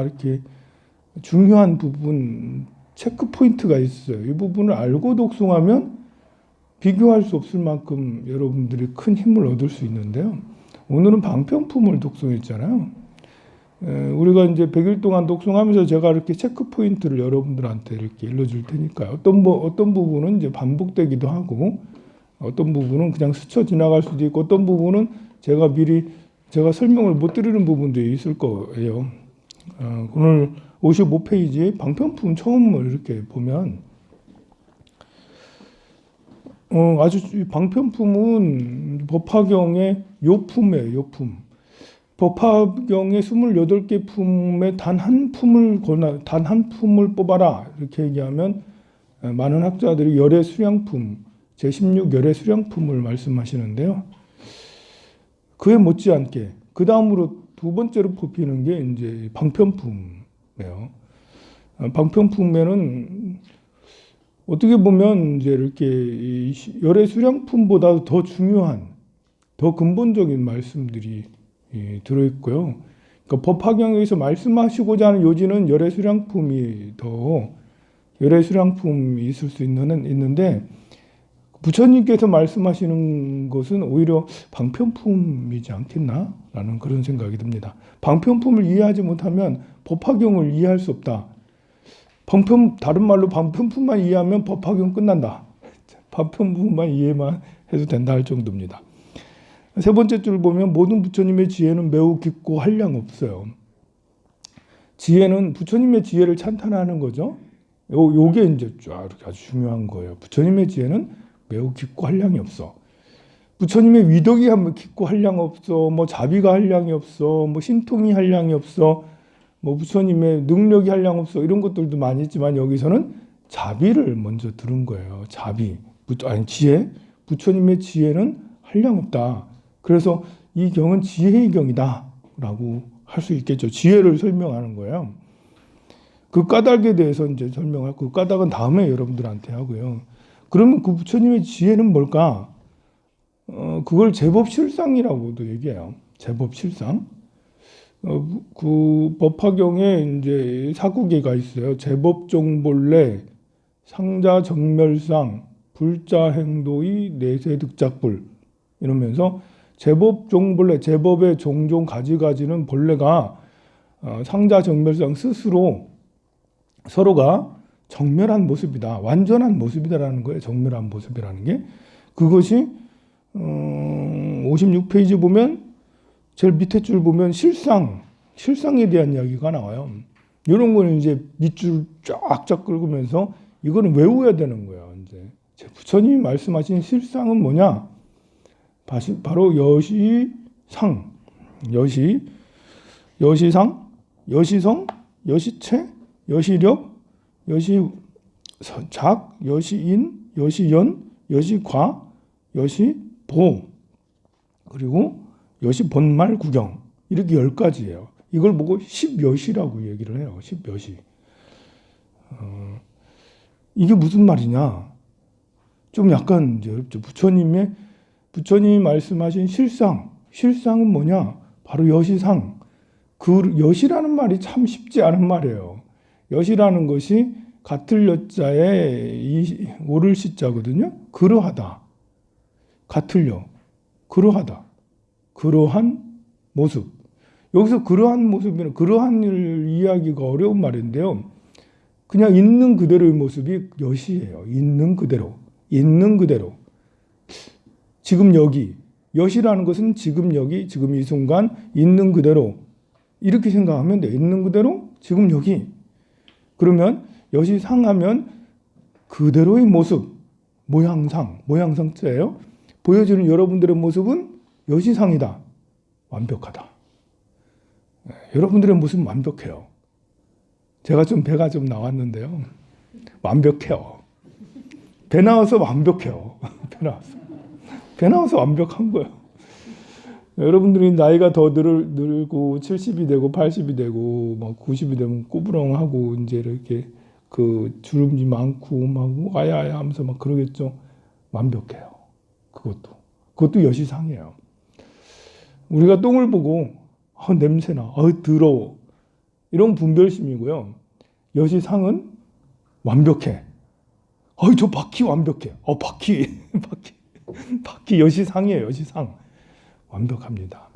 이렇게 중요한 부분, 체크 포인트가 있어요. 이 부분을 알고 독송하면 비교할 수 없을 만큼 여러분들이 큰 힘을 얻을 수 있는데요. 오늘은 방편품을 독송했잖아요. 우리가 이제 100일 동안 독송하면서 제가 이렇게 체크 포인트를 여러분들한테 이렇게 일러줄 테니까요. 어떤 부분은 이제 반복되기도 하고, 어떤 부분은 그냥 스쳐 지나갈 수도 있고, 어떤 부분은 제가 설명을 못 드리는 부분도 있을 거예요. 오늘 55페이지 방편품 처음을 이렇게 보면, 아주 방편품은 법화경의 요품이에요, 요품. 법화경의 28개 품에 단 한 품을 뽑아라. 이렇게 얘기하면 많은 학자들이 열애 수량품, 제16 열애 수량품을 말씀하시는데요. 그에 못지않게 그 다음으로 두 번째로 뽑히는 게 이제 방편품이에요. 방편품에는 어떻게 보면 이제 이렇게 열애 수량품보다 더 중요한, 더 근본적인 말씀들이 들어있고요. 그러니까 법화경에서 말씀하시고자 하는 요지는 열애 수량품이 열애 수량품이 있을 수 있는데 부처님께서 말씀하시는 것은 오히려 방편품이지 않겠나라는 그런 생각이 듭니다. 방편품을 이해하지 못하면 법화경을 이해할 수 없다. 다른 말로 방편품만 이해하면 법화경 끝난다. 방편품만 이해만 해도 된다 할 정도입니다. 세 번째 줄 보면 모든 부처님의 지혜는 매우 깊고 한량 없어요. 지혜는 부처님의 지혜를 찬탄하는 거죠. 요게 이제 아주 중요한 거예요. 부처님의 지혜는 매우 깊고 한량이 없어. 부처님의 위덕이 깊고 한량 없어. 뭐 자비가 한량이 없어. 뭐 신통이 한량이 없어. 뭐 부처님의 능력이 한량 없어. 이런 것들도 많이 있지만 여기서는 자비를 먼저 들은 거예요. 지혜. 부처님의 지혜는 한량 없다. 그래서 이 경은 지혜의 경이다 라고 할 수 있겠죠. 지혜를 설명하는 거예요. 그 까닭에 대해서 이제 설명하고, 그 까닭은 다음에 여러분들한테 하고요. 그러면 그 부처님의 지혜는 뭘까? 그걸 제법실상이라고도 얘기해요. 제법실상. 그 법화경에 이제 사구계가 있어요. 제법종본래, 상자정멸상, 불자행도의 내세득작불 이러면서 제법종본래, 제법의 종종 가지가지는 본래가 상자정멸상 스스로 서로가 정멸한 모습이다. 완전한 모습이다라는 거예요. 정멸한 모습이라는 게. 그것이 56페이지 보면 제일 밑에 줄 보면 실상에 대한 이야기가 나와요. 이런 거는 이제 밑줄 쫙쫙 긁으면서 이거는 외워야 되는 거예요. 이제 부처님이 말씀하신 실상은 뭐냐? 바로 여시상, 여시상, 여시성, 여시체, 여시력, 여시작, 여시인, 여시연, 여시과, 여시보, 그리고 여시본말 구경, 이렇게 10가지예요. 이걸 보고 10여시라고 얘기를 해요. 10여시. 이게 무슨 말이냐? 좀 약간 이제 어렵죠. 부처님이 말씀하신 실상은 뭐냐? 바로 여시상. 그 여시라는 말이 참 쉽지 않은 말이에요. 여시라는 것이 같을 여자에 오를 시자거든요. 그러하다. 같을요. 그러하다. 그러한 모습. 여기서 그러한 모습이나 그러한 일 이야기가 어려운 말인데요. 그냥 있는 그대로의 모습이 여시예요. 있는 그대로. 지금 여기. 여시라는 것은 지금 여기, 지금 이 순간 있는 그대로. 이렇게 생각하면 돼요. 있는 그대로, 지금 여기. 그러면 여시상하면 그대로의 모습, 모양상자예요. 보여주는 여러분들의 모습은 여시상이다. 완벽하다. 여러분들의 모습은 완벽해요. 제가 배가 좀 나왔는데요. 완벽해요. 배 나와서 완벽해요. 배 나와서 완벽한 거예요. 여러분들이 나이가 더 늘고 70이 되고 80이 되고 막 90이 되면 꾸부렁하고 이제 이렇게 그 주름이 많고 막 아야아야 하면서 막 그러겠죠. 완벽해요. 그것도 여시상이에요. 우리가 똥을 보고 냄새나, 더러워 이런 분별심이고요. 여시상은 완벽해. 저 바퀴 완벽해. 바퀴 여시상이에요. 여시상. 완벽합니다.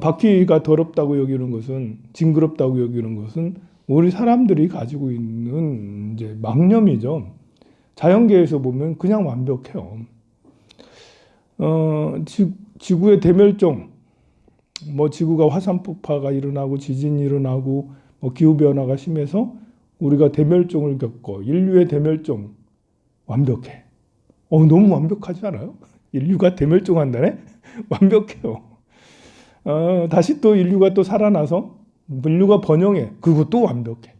바퀴가 더럽다고 여기는 것은, 징그럽다고 여기는 것은 우리 사람들이 가지고 있는 이제 망념이죠. 자연계에서 보면 그냥 완벽해요. 지구의 대멸종, 지구가 화산 폭파가 일어나고 지진이 일어나고 기후 변화가 심해서 우리가 대멸종을 겪고 인류의 대멸종 완벽해. 너무 완벽하지 않아요? 인류가 대멸종한다네? 완벽해요. 다시 또 인류가 또 살아나서 인류가 번영해. 그리고 또 완벽해.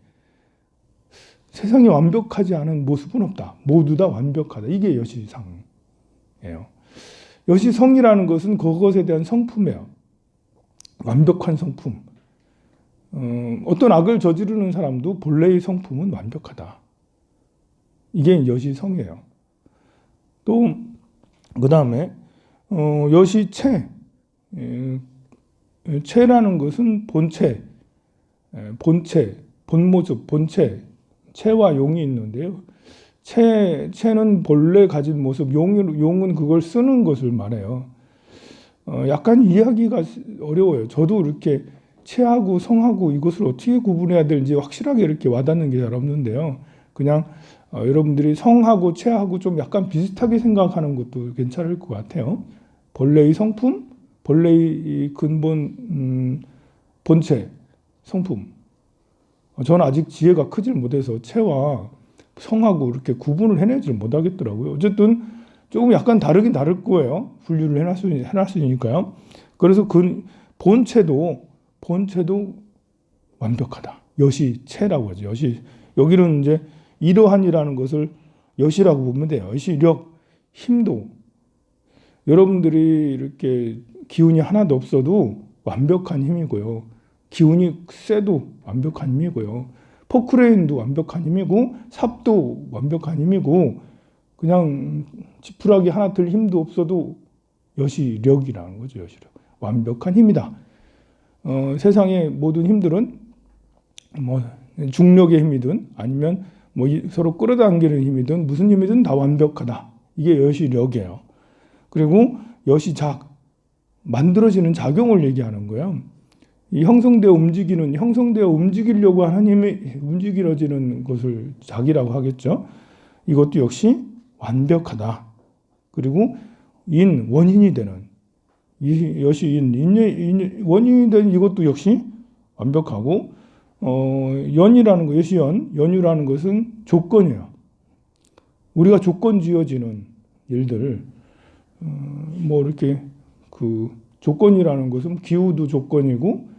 세상에 완벽하지 않은 모습은 없다. 모두 다 완벽하다. 이게 여시상이에요. 여시성이라는 것은 그것에 대한 성품이에요. 완벽한 성품. 어떤 악을 저지르는 사람도 본래의 성품은 완벽하다. 이게 여시성이에요. 또 그 다음에 여시체. 체라는 것은 본체, 본모습, 본체, 체와 용이 있는데요. 체는 본래 가진 모습, 용은 그걸 쓰는 것을 말해요. 약간 이해하기가 어려워요. 저도 이렇게 체하고 성하고 이것을 어떻게 구분해야 될지 확실하게 이렇게 와닿는 게 잘 없는데요. 그냥 여러분들이 성하고 체하고 좀 약간 비슷하게 생각하는 것도 괜찮을 것 같아요. 본래의 성품, 본래의 근본, 본체, 성품. 저는 아직 지혜가 크질 못해서 체와 성하고 이렇게 구분을 해내질 못하겠더라고요. 어쨌든 조금 약간 다르긴 다를 거예요. 분류를 해놨으니까요. 그래서 본체도 완벽하다. 여시체라고 하죠. 여기는 이제 이러한이라는 것을 여시라고 보면 돼요. 여시력, 힘도. 여러분들이 이렇게 기운이 하나도 없어도 완벽한 힘이고요. 기운이 세도 완벽한 힘이고요. 포크레인도 완벽한 힘이고 삽도 완벽한 힘이고 그냥 지푸라기 하나 들 힘도 없어도 여시력이라는 거죠. 여시력. 완벽한 힘이다. 세상의 모든 힘들은 중력의 힘이든 아니면 서로 끌어당기는 힘이든 무슨 힘이든 다 완벽하다. 이게 여시력이에요. 그리고 여시작, 만들어지는 작용을 얘기하는 거예요. 이 형성되어 움직이려고 하는 힘이 움직여지는 것을 작이라고 하겠죠. 이것도 역시 완벽하다. 그리고 원인이 되는 원인이 되는 이것도 역시 완벽하고 연이라는 거, 연유라는 것은 조건이에요. 우리가 조건 지어지는 일들, 이렇게 조건이라는 것은 기후도 조건이고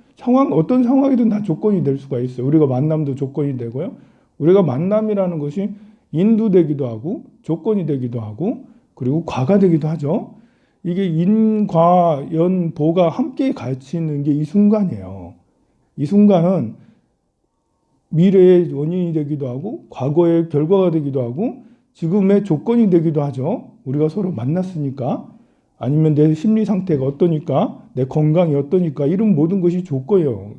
어떤 상황이든 다 조건이 될 수가 있어요. 우리가 만남도 조건이 되고요. 우리가 만남이라는 것이 인도 되기도 하고 조건이 되기도 하고 그리고 과가 되기도 하죠. 이게 인, 과, 연, 보가 함께 같이 있는 게 이 순간이에요. 이 순간은 미래의 원인이 되기도 하고 과거의 결과가 되기도 하고 지금의 조건이 되기도 하죠. 우리가 서로 만났으니까 아니면 내 심리 상태가 어떠니까 내 건강이 어떠니까 이런 모든 것이 조건이에요.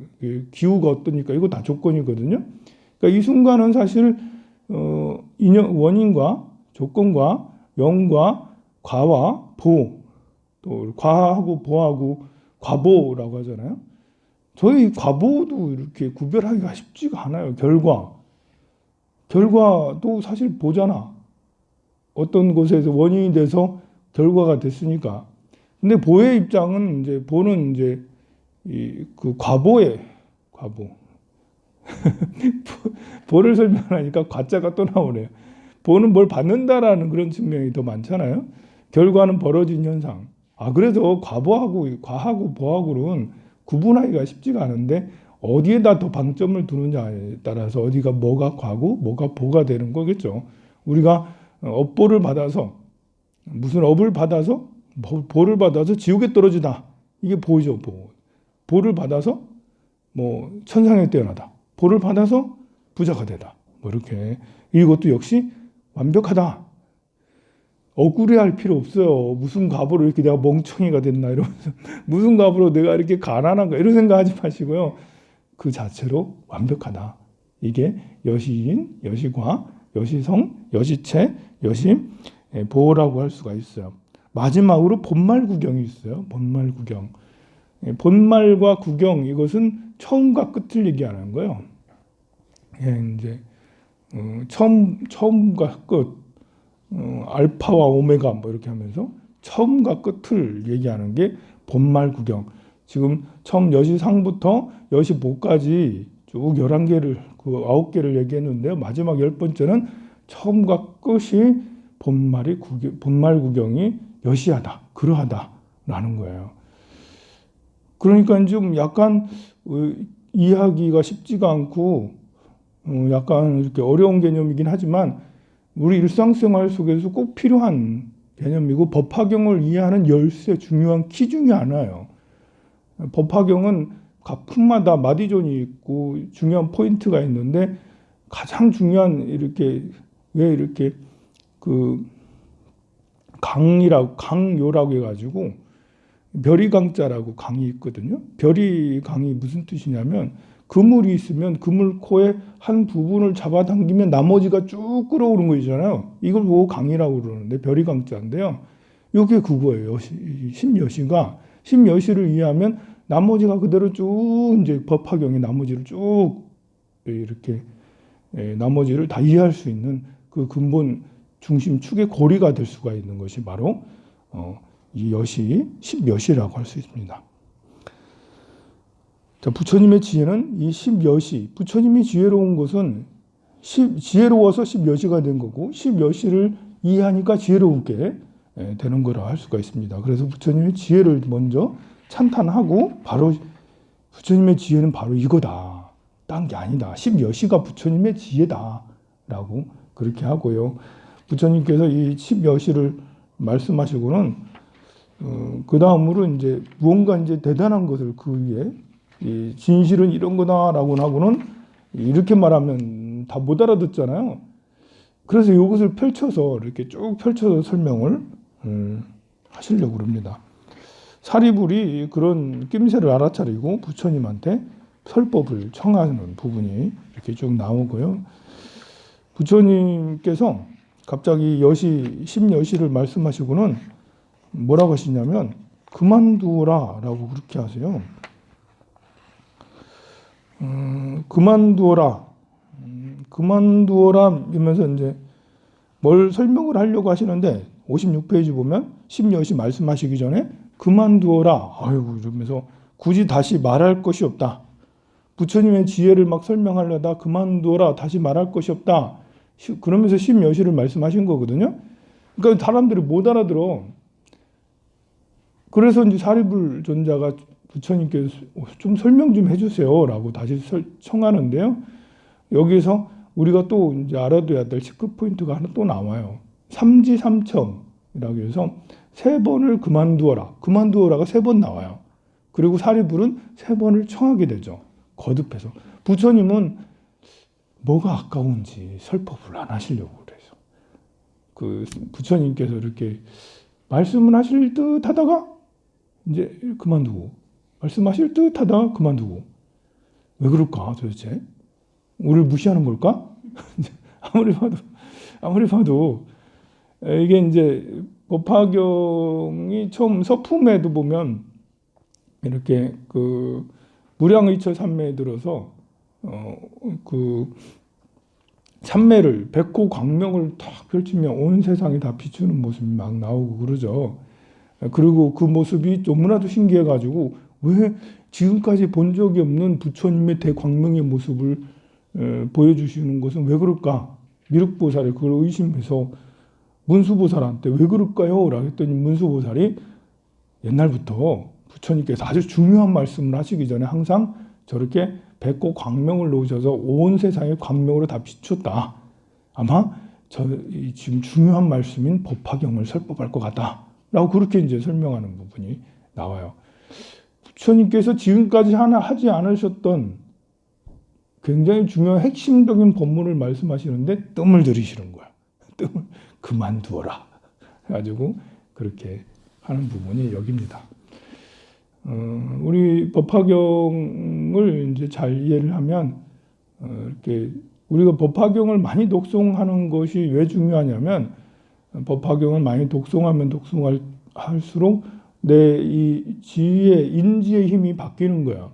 기후가 어떠니까 이거 다 조건이거든요. 그러니까 이 순간은 사실 원인과 조건과 영과 과와 보, 또 과하고 보하고 과보라고 하잖아요. 저희 과보도 이렇게 구별하기가 쉽지가 않아요. 결과도 사실 보잖아. 어떤 곳에서 원인이 돼서 결과가 됐으니까. 근데 보의 입장은 보는 과보. 보를 설명하니까 과자가 또 나오네요. 보는 뭘 받는다라는 그런 측면이 더 많잖아요. 결과는 벌어진 현상. 그래서 과하고 보하고는 구분하기가 쉽지가 않은데 어디에다 더 방점을 두느냐에 따라서 어디가 뭐가 과고 뭐가 보가 되는 거겠죠. 우리가 업보를 받아서 무슨 업을 받아서 보를 받아서 지옥에 떨어지다. 이게 보죠. 보를 받아서 천상에 태어나다. 보를 받아서 부자가 되다. 이렇게 이것도 역시 완벽하다. 억울해할 필요 없어요. 무슨 과보로 이렇게 내가 멍청이가 됐나 이러면서 무슨 과보로 내가 이렇게 가난한가 이런 생각하지 마시고요. 그 자체로 완벽하다. 이게 여시인, 여시과, 여시성, 여시체, 여심, 보호라고 할 수가 있어요. 마지막으로 본말 구경이 있어요. 본말 구경. 본말과 구경, 이것은 처음과 끝을 얘기하는 거예요. 이제 처음과 끝, 알파와 오메가 뭐 이렇게 하면서 처음과 끝을 얘기하는 게 본말 구경. 지금 처음 여시상부터 여시보까지 쭉 11개를, 그 9개를 얘기했는데요. 마지막 10번째는 처음과 끝이 본말 구경이 여시하다, 그러하다라는 거예요. 그러니까 좀 약간 이해하기가 쉽지가 않고 약간 이렇게 어려운 개념이긴 하지만 우리 일상생활 속에서 꼭 필요한 개념이고 법화경을 이해하는 열쇠 중요한 키 중에 하나예요. 법화경은 각 품마다 마디존이 있고 중요한 포인트가 있는데 가장 중요한 왜 이렇게 그 강요라고 해가지고 별이강자라고 강이 있거든요. 별이강이 무슨 뜻이냐면 그물이 있으면 그물코의 한 부분을 잡아당기면 나머지가 쭉 끌어오는 거 있잖아요. 이걸 보고 강이라고 그러는데 별이강자인데요. 이게 그거예요. 심여시를 이해하면 나머지가 그대로 쭉 이제 법화경의 나머지를 쭉 이렇게 나머지를 다 이해할 수 있는 그 근본 중심 축의 고리가 될 수가 있는 것이 바로 이 십여시라고 할 수 있습니다. 자, 부처님의 지혜는 이 십여시, 부처님이 지혜로운 것은 지혜로워서 십여시가 된 거고 십여시를 이해하니까 지혜롭게 되는 거라 할 수가 있습니다. 그래서 부처님의 지혜를 먼저 찬탄하고 바로 부처님의 지혜는 바로 이거다. 딴 게 아니다. 십여시가 부처님의 지혜다라고 그렇게 하고요. 부처님께서 이 십여시를 말씀하시고는 그 다음으로 이제 무언가 이제 대단한 것을 그 위에 이 진실은 이런 거다라고 하고는 이렇게 말하면 다 못 알아듣잖아요. 그래서 이것을 펼쳐서 이렇게 쭉 펼쳐서 설명을 하시려고 합니다. 사리불이 그런 낌새를 알아차리고 부처님한테 설법을 청하는 부분이 이렇게 쭉 나오고요. 부처님께서 갑자기 십여시를 말씀하시고는 뭐라고 하시냐면 그만두어라 라고 그렇게 하세요. 그만두어라 이러면서 이제 뭘 설명을 하려고 하시는데 56페이지 보면 십여시 말씀하시기 전에 그만두어라 이러면서 굳이 다시 말할 것이 없다. 부처님의 지혜를 막 설명하려다 그만두어라 다시 말할 것이 없다. 그러면서 십여시를 말씀하신 거거든요. 그러니까 사람들이 못 알아들어. 그래서 이제 사리불 존자가 부처님께서 좀 설명 좀 해주세요라고 다시 청하는데요. 여기서 우리가 또 이제 알아둬야 될 체크 포인트가 하나 또 나와요. 삼지삼첨이라고 해서 3번을 그만두어라가 3번 나와요. 그리고 사리불은 3번을 청하게 되죠. 거듭해서. 부처님은 뭐가 아까운지 설법을 안 하시려고 그래서. 그 부처님께서 이렇게 말씀을 하실 듯 하다가 이제 그만두고, 말씀하실 듯 하다가 그만두고. 왜 그럴까 도대체? 우리를 무시하는 걸까? 아무리 봐도 이게 이제 법화경이 처음 서품에도 보면 이렇게 그 무량의처 삼매에 들어서 그 삼매를 백호 광명을 탁 펼치면 온 세상이 다 비추는 모습이 막 나오고 그러죠. 그리고 그 모습이 너무나도 신기해가지고 왜 지금까지 본 적이 없는 부처님의 대광명의 모습을 보여주시는 것은 왜 그럴까? 미륵보살이 그걸 의심해서 문수보살한테 왜 그럴까요? 라고 했더니 문수보살이 옛날부터 부처님께서 아주 중요한 말씀을 하시기 전에 항상 저렇게 백호 광명을 놓으셔서 온 세상의 광명으로 다 비췄다. 아마 지금 중요한 말씀인 법화경을 설법할 것 같다. 라고 그렇게 이제 설명하는 부분이 나와요. 부처님께서 지금까지 하지 않으셨던 굉장히 중요한 핵심적인 법문을 말씀하시는데 뜸을 들이시는 거야. 뜸을 그만두어라. 해가지고 그렇게 하는 부분이 여기입니다. 우리 법화경을 이제 잘 이해를 하면 이렇게 우리가 법화경을 많이 독송하는 것이 왜 중요하냐면 법화경을 많이 독송하면 독송할수록 내 이 지위의 인지의 힘이 바뀌는 거야.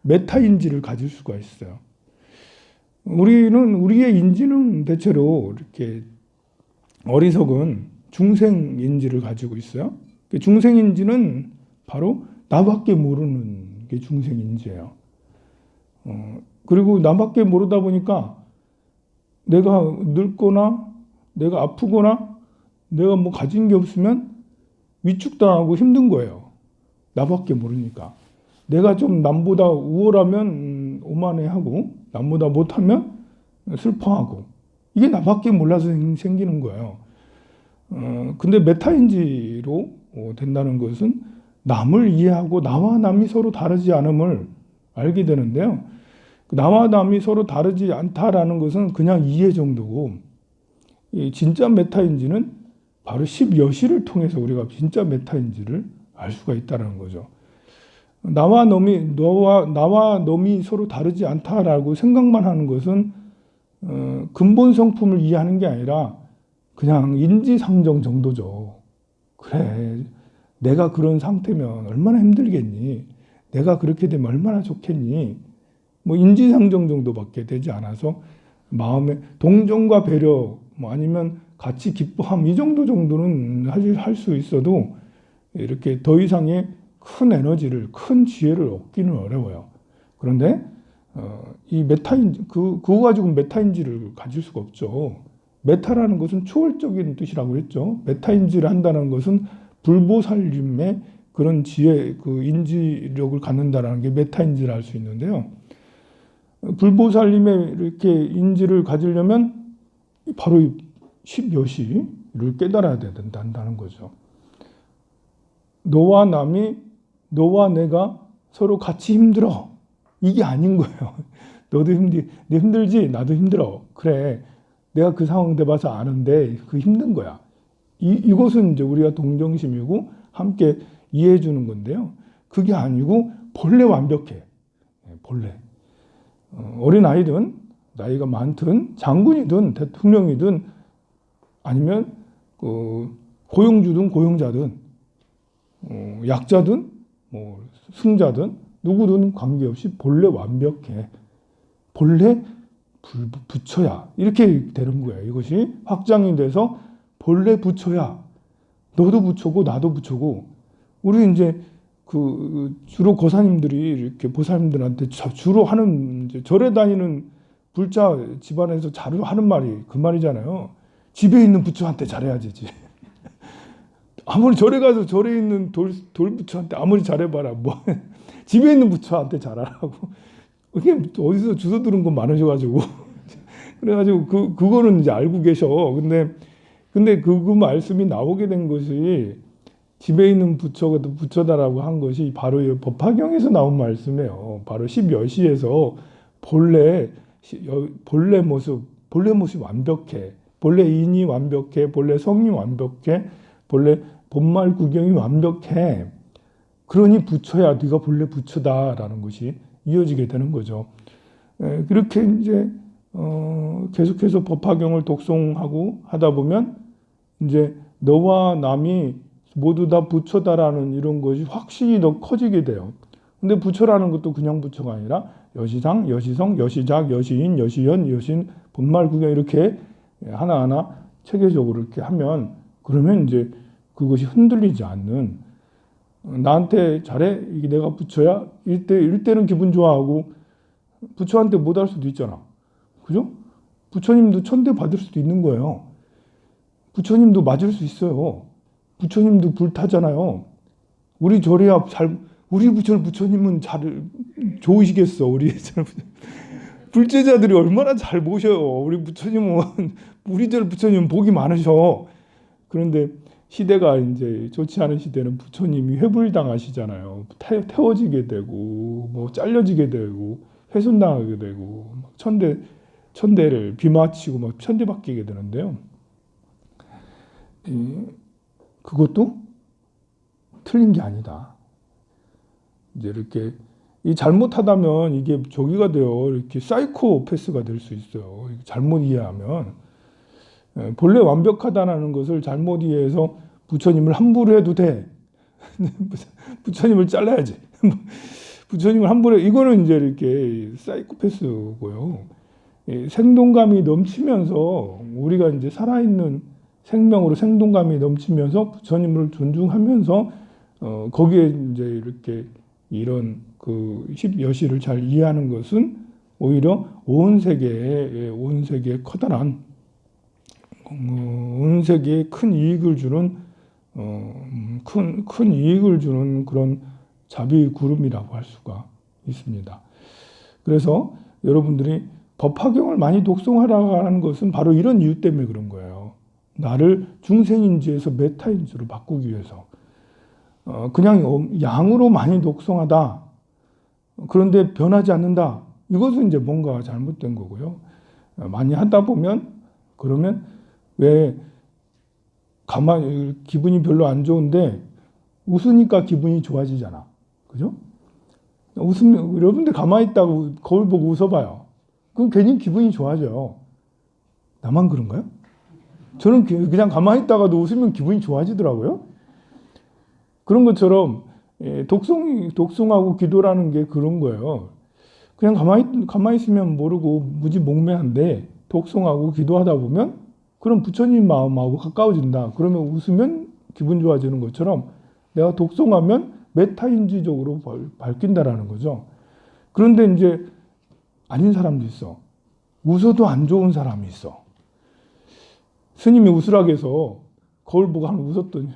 메타 인지를 가질 수가 있어요. 우리는 우리의 인지는 대체로 이렇게 어리석은 중생 인지를 가지고 있어요. 중생 인지는 바로 나밖에 모르는 게 중생 인지예요. 그리고 나밖에 모르다 보니까 내가 늙거나 내가 아프거나 내가 뭐 가진 게 없으면 위축당하고 힘든 거예요. 나밖에 모르니까. 내가 좀 남보다 우월하면 오만해하고 남보다 못하면 슬퍼하고 이게 나밖에 몰라서 생기는 거예요. 근데 메타인지로 된다는 것은 남을 이해하고 나와 남이 서로 다르지 않음을 알게 되는데요. 나와 남이 서로 다르지 않다라는 것은 그냥 이해 정도고 진짜 메타인지는 바로 십여시를 통해서 우리가 진짜 메타인지를 알 수가 있다는 거죠. 나와 놈이 서로 다르지 않다라고 생각만 하는 것은 근본 성품을 이해하는 게 아니라 그냥 인지상정 정도죠. 그래, 내가 그런 상태면 얼마나 힘들겠니? 내가 그렇게 되면 얼마나 좋겠니? 뭐 인지상정 정도밖에 되지 않아서 마음에 동정과 배려, 뭐 아니면 같이 기뻐함 이 정도는 할 수 있어도 이렇게 더 이상의 큰 에너지를, 큰 지혜를 얻기는 어려워요. 그런데 이 메타인지, 그거 가지고 메타인지를 가질 수가 없죠. 메타라는 것은 초월적인 뜻이라고 했죠. 메타인지를 한다는 것은 불보살림의 그런 지혜, 그 인지력을 갖는다라는 게 메타인지를 할 수 있는데요. 불보살림의 이렇게 인지를 가지려면 바로 십여시를 깨달아야 된다는 거죠. 너와 내가 서로 같이 힘들어. 이게 아닌 거예요. 너도 힘들지? 나도 힘들어. 그래. 내가 그 상황 돼봐서 아는데 그 힘든 거야. 이것은 이제 우리가 동정심이고 함께 이해해 주는 건데요. 그게 아니고 본래 완벽해. 본래. 어린 아이든 나이가 많든 장군이든 대통령이든 아니면 고용주든 고용자든 약자든 뭐 승자든 누구든 관계없이 본래 완벽해. 본래 부처야. 이렇게 되는 거예요. 이것이 확장이 돼서 본래 부처야. 너도 부처고 나도 부처고. 우리 이제 주로 고사님들이 이렇게 보살님들한테 주로 하는 이제 절에 다니는 불자 집안에서 자주 하는 말이 그 말이잖아요. 집에 있는 부처한테 잘해야지. 아무리 절에 가서 절에 있는 돌 부처한테 아무리 잘해봐라. 뭐 집에 있는 부처한테 잘하라고. 이게 어디서 주워 들은 건 많으셔가지고 그래가지고 그거는 이제 알고 계셔. 근데 그 말씀이 나오게 된 것이 집에 있는 부처가 부처다라고 한 것이 바로 이 법화경에서 나온 말씀이에요. 바로 십여시에서 본래 모습이 완벽해. 본래 인이 완벽해. 본래 성이 완벽해. 본래 본말 구경이 완벽해. 그러니 부처야. 네가 본래 부처다라는 것이 이어지게 되는 거죠. 그렇게 이제 계속해서 법화경을 독송하고 하다 보면 이제 너와 남이 모두 다 부처다라는 이런 것이 확신이 더 커지게 돼요. 근데 부처라는 것도 그냥 부처가 아니라 여시상, 여시성, 여시작, 여시인, 여시연, 여신, 본말 구경 이렇게 하나하나 체계적으로 이렇게 하면 그러면 이제 그것이 흔들리지 않는 나한테 잘해? 이게 내가 부처야? 이럴 때는 기분 좋아하고 부처한테 못할 수도 있잖아. 그죠? 부처님도 천대 받을 수도 있는 거예요. 부처님도 맞을 수 있어요. 부처님도 불타잖아요. 우리 절에야 우리 부처님은 좋으시겠어. 우리 불제자들이 얼마나 잘 모셔요. 우리 부처님은, 우리 절 부처님은 복이 많으셔. 그런데 시대가 이제 좋지 않은 시대는 부처님이 회불당하시잖아요. 태워지게 되고, 뭐 잘려지게 되고, 훼손당하게 되고, 천대를 비마치고 막 천대받기게 되는데요. 그것도 틀린 게 아니다. 이제 이렇게 이 잘못하다면 이게 저기가 돼요. 이렇게 사이코패스가 될 수 있어요. 잘못 이해하면. 본래 완벽하다는 것을 잘못 이해해서 부처님을 함부로 해도 돼. 부처님을 잘라야지. 부처님을 함부로 이거는 이제 이렇게 사이코패스고요. 생동감이 넘치면서 우리가 이제 살아있는 생명으로 생동감이 넘치면서 부처님을 존중하면서 거기에 이제 이렇게 이런 그 십여시를 잘 이해하는 것은 오히려 온 세계에 커다란 온 세계에 큰 이익을 주는 큰 이익을 주는 그런 자비구름이라고 할 수가 있습니다. 그래서 여러분들이 법화경을 많이 독송하라고 하는 것은 바로 이런 이유 때문에 그런 거예요. 나를 중생인지에서 메타인지로 바꾸기 위해서. 그냥 양으로 많이 독송하다. 그런데 변하지 않는다. 이것은 이제 뭔가 잘못된 거고요. 많이 하다 보면 그러면 왜 가만히 기분이 별로 안 좋은데 웃으니까 기분이 좋아지잖아. 그죠? 웃으면 여러분들 가만히 있다고 거울 보고 웃어봐요. 그럼 괜히 기분이 좋아져요. 나만 그런가요? 저는 그냥 가만히 있다가도 웃으면 기분이 좋아지더라고요. 그런 것처럼 독송하고 기도라는 게 그런 거예요. 그냥 가만히 있으면 모르고 무지몽매한데 독송하고 기도하다 보면 그럼 부처님 마음하고 가까워진다. 그러면 웃으면 기분 좋아지는 것처럼 내가 독송하면 메타인지적으로 바뀐다라는 거죠. 그런데 이제 아닌 사람도 있어. 웃어도 안 좋은 사람이 있어. 스님이 웃으라고 해서 거울 보고 한번 웃었더니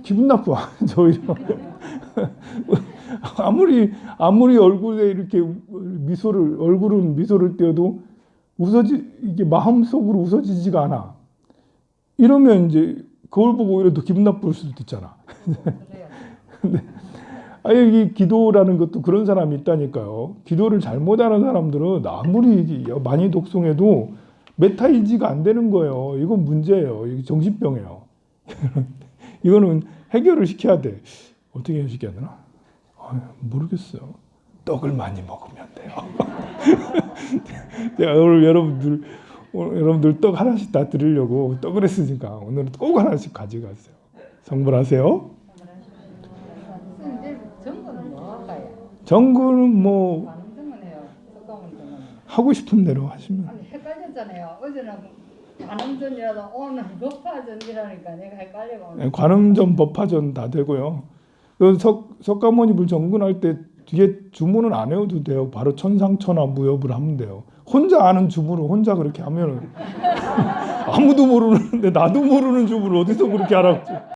기분 나빠. 저 오히려 아무리 얼굴에 이렇게 얼굴은 미소를 띄어도 이게 마음속으로 웃어지지가 않아. 이러면 이제 거울 보고 오히려 더 기분 나쁠 수도 있잖아. 근데 이 기도라는 것도 그런 사람이 있다니까요. 기도를 잘못하는 사람들은 아무리 많이 독송해도 메타인지가 안 되는 거예요. 이건 문제예요. 이게 정신병이에요. 이거는 해결을 시켜야 돼. 어떻게 해결시켜야 되나? 모르겠어요. 떡을 많이 먹으면 돼요. 제가 오늘 여러분들 떡 하나씩 다 드리려고 떡을 했으니까 오늘은 꼭 하나씩 가져가세요. 성불하세요. 정구는 뭐 할까요? 정구는 뭐 관음정은 하고 싶은 대로 하시면. 아니 헷갈렸잖아요. 어제는 관음전이라도 오늘 법화전이라니까 내가 헷갈려. 관음전, 법화전 다 되고요. 석가모니 정근할 때 뒤에 주문은 안 해도 돼요. 바로 천상천하 무협을 하면 돼요. 혼자 아는 주문을 혼자 그렇게 하면은 아무도 모르는데 나도 모르는 주문을 어디서 그렇게 알았지?